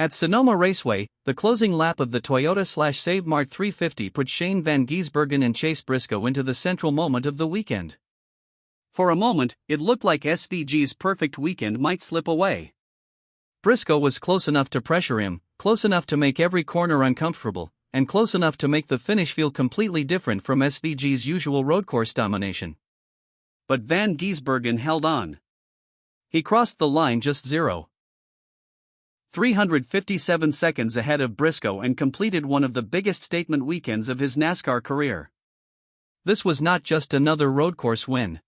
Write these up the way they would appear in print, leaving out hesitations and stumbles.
At Sonoma Raceway, the closing lap of the Toyota/Save Mart 350 put Shane van Gisbergen and Chase Briscoe into the central moment of the weekend. For a moment, it looked like SVG's perfect weekend might slip away. Briscoe was close enough to pressure him, close enough to make every corner uncomfortable, and close enough to make the finish feel completely different from SVG's usual road course domination. But van Gisbergen held on. He crossed the line just 0.357 seconds ahead of Briscoe and completed one of the biggest statement weekends of his NASCAR career. This was not just another road course win.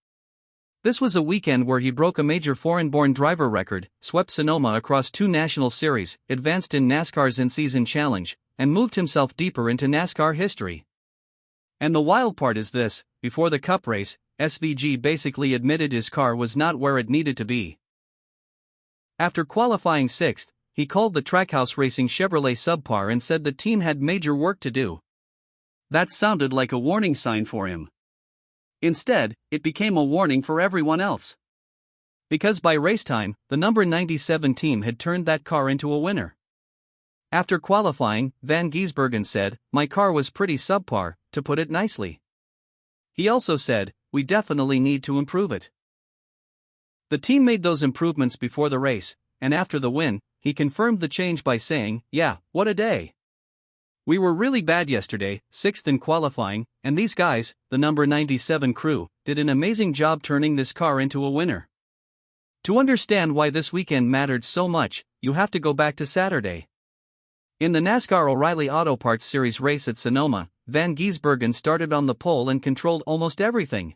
This was a weekend where he broke a major foreign-born driver record, swept Sonoma across 2 national series, advanced in NASCAR's in-season challenge, and moved himself deeper into NASCAR history. And the wild part is this: before the Cup race, SVG basically admitted his car was not where it needed to be. After qualifying 6th, he called the Trackhouse Racing Chevrolet subpar and said the team had major work to do. That sounded like a warning sign for him. Instead, it became a warning for everyone else. Because by racetime, the number 97 team had turned that car into a winner. After qualifying, van Gisbergen said, "My car was pretty subpar, to put it nicely." He also said, "We definitely need to improve it." The team made those improvements before the race, and after the win, he confirmed the change by saying, "Yeah, what a day. We were really bad yesterday, 6th in qualifying, and these guys, the number 97 crew, did an amazing job turning this car into a winner." To understand why this weekend mattered so much, you have to go back to Saturday. In the NASCAR O'Reilly Auto Parts Series race at Sonoma, van Gisbergen started on the pole and controlled almost everything.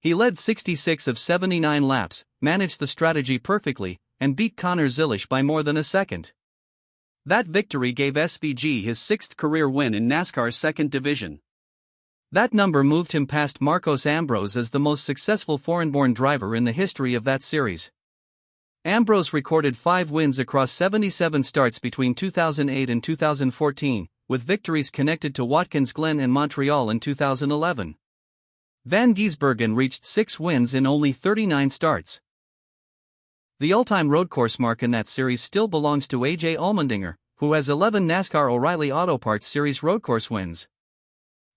He led 66 of 79 laps, managed the strategy perfectly, and beat Connor Zilisch by more than a second. That victory gave SVG his 6th career win in NASCAR's second division. That number moved him past Marcos Ambrose as the most successful foreign-born driver in the history of that series. Ambrose recorded 5 wins across 77 starts between 2008 and 2014, with victories connected to Watkins Glen and Montreal in 2011. Van Gisbergen reached 6 wins in only 39 starts. The all-time road course mark in that series still belongs to A.J. Allmendinger, who has 11 NASCAR O'Reilly Auto Parts Series road course wins.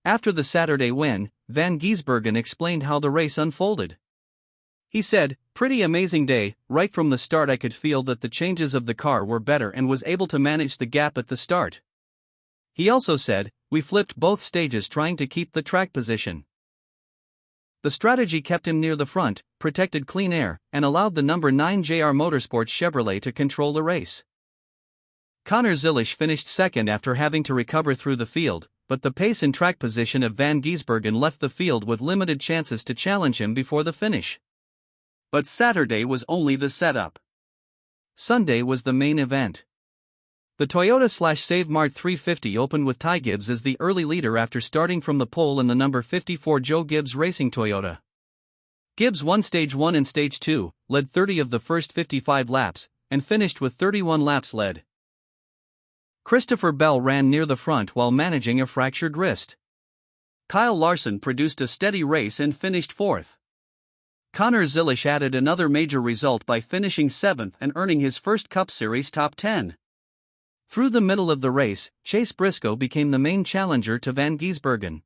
After the Saturday win, van Gisbergen explained how the race unfolded. He said, "Pretty amazing day. Right from the start I could feel that the changes of the car were better and was able to manage the gap at the start." He also said, "We flipped both stages trying to keep the track position. The strategy kept him near the front, protected clean air, and allowed the number 9 JR Motorsports Chevrolet to control the race." Connor Zilisch finished second after having to recover through the field, but the pace and track position of van Gisbergen left the field with limited chances to challenge him before the finish. But Saturday was only the setup. Sunday was the main event. The Toyota/Save Mart 350 opened with Ty Gibbs as the early leader after starting from the pole in the number 54 Joe Gibbs Racing Toyota. Gibbs won Stage 1 and Stage 2, led 30 of the first 55 laps, and finished with 31 laps led. Christopher Bell ran near the front while managing a fractured wrist. Kyle Larson produced a steady race and finished 4th. Connor Zilisch added another major result by finishing 7th and earning his first Cup Series top 10. Through the middle of the race, Chase Briscoe became the main challenger to van Gisbergen.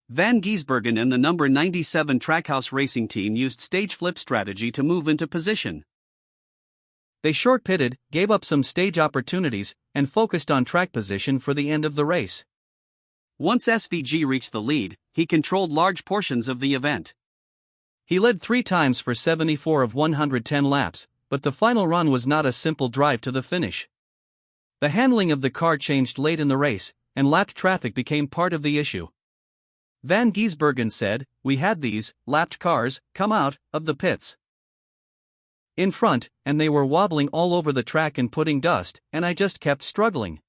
Van Gisbergen and the number 97 Trackhouse racing team used stage flip strategy to move into position. They short pitted, gave up some stage opportunities, and focused on track position for the end of the race. Once SVG reached the lead, he controlled large portions of the event. He led 3 times for 74 of 110 laps, but the final run was not a simple drive to the finish. The handling of the car changed late in the race, and lapped traffic became part of the issue. Van Gisbergen said, "We had these lapped cars come out of the pits in front, and they were wobbling all over the track and putting dust, and I just kept struggling.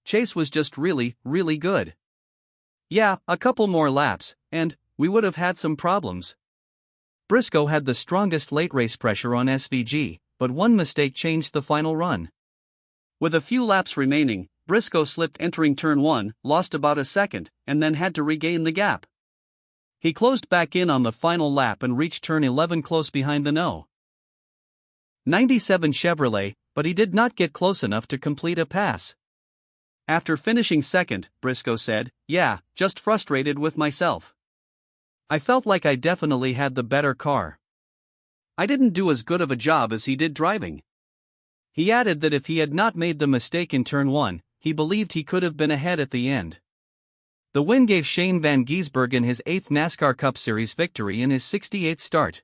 Chase was just really, really good. Yeah, a couple more laps, and we would have had some problems." Briscoe had the strongest late race pressure on SVG, but one mistake changed the final run. With a few laps remaining, Briscoe slipped entering turn 1, lost about a second, and then had to regain the gap. He closed back in on the final lap and reached turn 11 close behind the No. 97 Chevrolet, but he did not get close enough to complete a pass. After finishing second, Briscoe said, "Yeah, just frustrated with myself. I felt like I definitely had the better car. I didn't do as good of a job as he did driving." He added that if he had not made the mistake in turn 1, he believed he could have been ahead at the end. The win gave Shane van Gisbergen his 8th NASCAR Cup Series victory in his 68th start.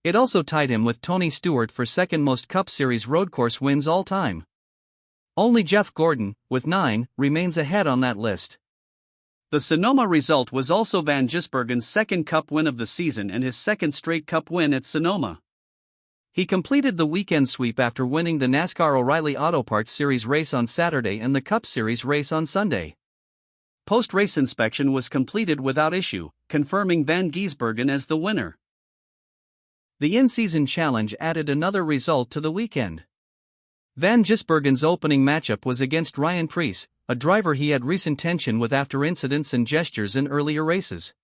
It also tied him with Tony Stewart for second most Cup Series road course wins all time. Only Jeff Gordon, with 9, remains ahead on that list. The Sonoma result was also van Gisbergen's second Cup win of the season and his second straight Cup win at Sonoma. He completed the weekend sweep after winning the NASCAR O'Reilly Auto Parts Series race on Saturday and the Cup Series race on Sunday. Post-race inspection was completed without issue, confirming van Gisbergen as the winner. The in-season challenge added another result to the weekend. Van Gisbergen's opening matchup was against Ryan Preece, a driver he had recent tension with after incidents and gestures in earlier races.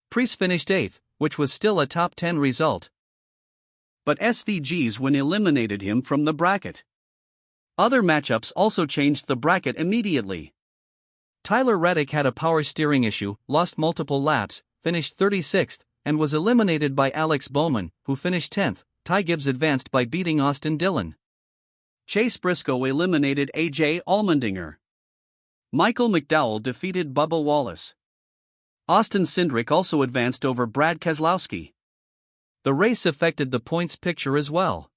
Preece finished 8th, which was still a top 10 result. But SVG's win eliminated him from the bracket. Other matchups also changed the bracket immediately. Tyler Reddick had a power steering issue, lost multiple laps, finished 36th, and was eliminated by Alex Bowman, who finished 10th. Ty Gibbs advanced by beating Austin Dillon. Chase Briscoe eliminated A.J. Allmendinger. Michael McDowell defeated Bubba Wallace. Austin Cindric also advanced over Brad Keselowski. The race affected the points picture as well.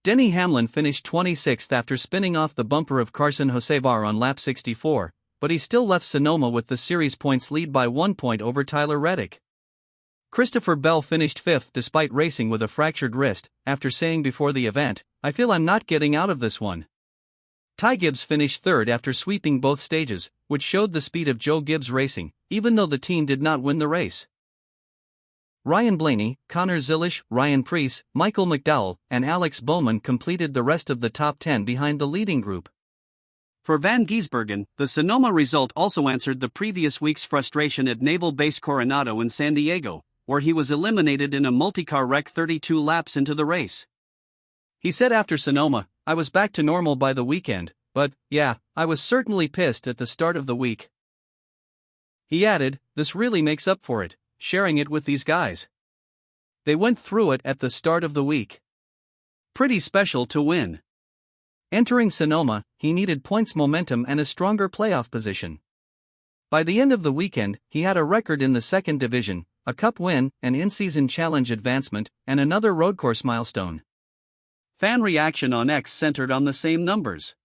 Denny Hamlin finished 26th after spinning off the bumper of Carson Hocevar on lap 64, but he still left Sonoma with the series points lead by 1 point over Tyler Reddick. Christopher Bell finished 5th despite racing with a fractured wrist, after saying before the event, "I feel I'm not getting out of this one." Ty Gibbs finished 3rd after sweeping both stages, which showed the speed of Joe Gibbs Racing, even though the team did not win the race. Ryan Blaney, Connor Zilisch, Ryan Preece, Michael McDowell, and Alex Bowman completed the rest of the top 10 behind the leading group. For van Gisbergen, the Sonoma result also answered the previous week's frustration at Naval Base Coronado in San Diego, where he was eliminated in a multi-car wreck 32 laps into the race. He said after Sonoma, "I was back to normal by the weekend, but, yeah, I was certainly pissed at the start of the week." He added, "This really makes up for it, sharing it with these guys. They went through it at the start of the week. Pretty special to win." Entering Sonoma, he needed points momentum and a stronger playoff position. By the end of the weekend, he had a record in the second division, a cup win, an in-season challenge advancement, and another road course milestone. Fan reaction on X centered on the same numbers.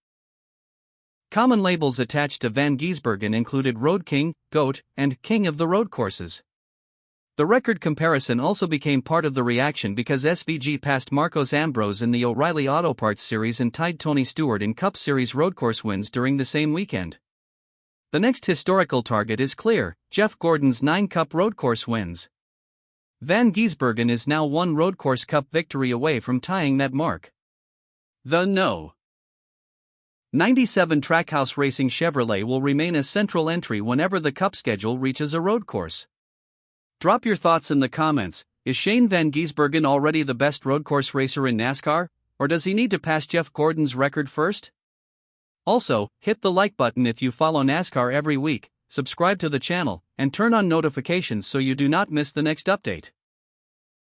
Common labels attached to van Gisbergen included Road King, GOAT, and King of the Road Courses. The record comparison also became part of the reaction because SVG passed Marcos Ambrose in the O'Reilly Auto Parts Series and tied Tony Stewart in Cup Series road course wins during the same weekend. The next historical target is clear: Jeff Gordon's 9 Cup road course wins. Van Gisbergen is now 1 road course Cup victory away from tying that mark. The No. 97 Trackhouse Racing Chevrolet will remain a central entry whenever the Cup schedule reaches a road course. Drop your thoughts in the comments. Is Shane van Gisbergen already the best road course racer in NASCAR, or does he need to pass Jeff Gordon's record first? Also, hit the like button if you follow NASCAR every week, subscribe to the channel, and turn on notifications so you do not miss the next update.